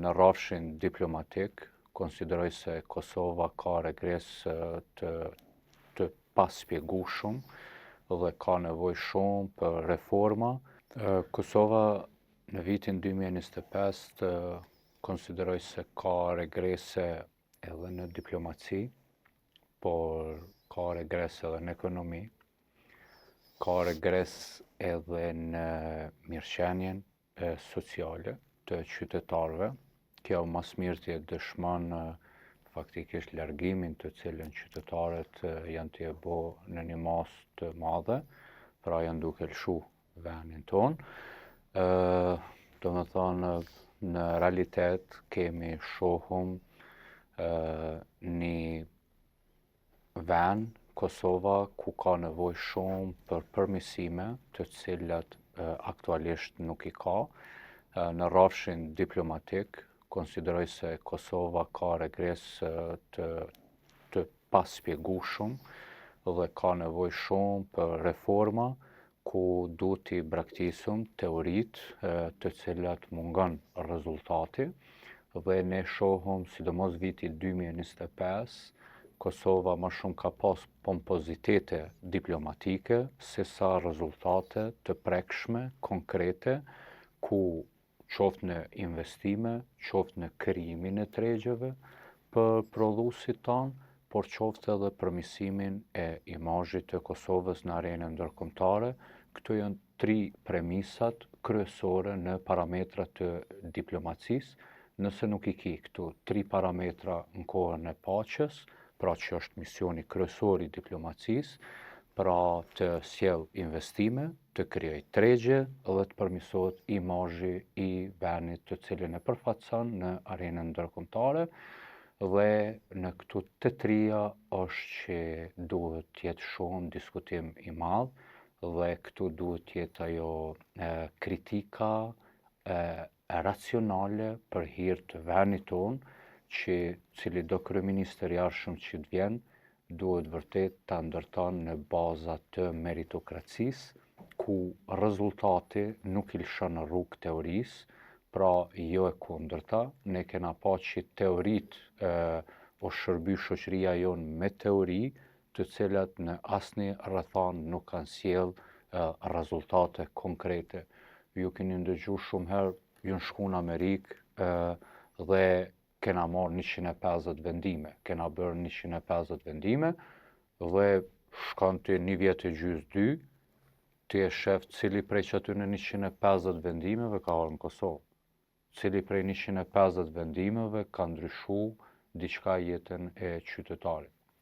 Në rrafshin diplomatik, konsideroj se Kosova ka regres të paspjegueshëm dhe ka nevojë shumë për reforma. Kosova në vitin 2025 konsideroj se ka regrese edhe në diplomaci, por ka regres edhe në ekonomi, ka regres edhe në mirëqenien sociale të qytetarëve. Kjo mas mirë dëshmon faktikisht largimin të cilën qytetarët janë t'je bo në një masë të madhe, pra janë duke lshu venin tonë. Do me thonë, në realitet kemi shohum një ven, Kosova, ku ka nevojë shumë për përmirësime të cilat aktualisht nuk i ka. Në rrafshin diplomatik, konsideroj se Kosova ka regres të paspjegueshëm dhe ka nevojë shumë për reforma, ku duhet t'i braktisum teoritë të cilat mungon rezultati, dhe ne shohum, sidomos viti 2025, Kosova më shumë ka pas pompozitete diplomatike, se sa rezultate të prekshme, konkrete, ku qoftë në investime, qoftë në krijimin e tregjeve për prodhuesit tanë, por qoftë edhe përmirësimin e imazhit të Kosovës në arenën ndërkombëtare. Këto janë 3 premisat kryesore në parametrat të diplomacisë. Nëse nuk i ki këto 3 parametra në kohën e paqes, pra që është misioni kryesor i diplomacisë, pra të sjell investime, të krijoj tregje dhe të përmirësohet imazhi i venit të cilin e përfaqëson në arenën ndërkombëtare, dhe në këto të trija është që duhet të jetë shumë diskutim i madh, dhe këtu duhet të jetë ajo kritika racionale për hir të venit tonë, që cili do kryeministër i jashtëm që të vjen, duhet vërtet ta ndërton në baza të meritokracisë, ku rezultati nuk i lëshon në rrugë teorisë, pra jo e kundërta. Ne kena pa që teoritë o shërby shoqëria jonë me teori, të cilat në asnjë rrethon nuk kanë sjell rezultate konkrete. Ju keni ndëgju shumë herë, ju në shku në Amerikë dhe kena marrë 150 vendime, kena bërë 150 vendime, dhe shkon të 1 vjet e gjys 2, ti e shef cili prej që aty në 150 vendimeve ka ardhur në Kosovë, cili prej 150 vendimeve ka ndryshu diçka jetën e qytetarit.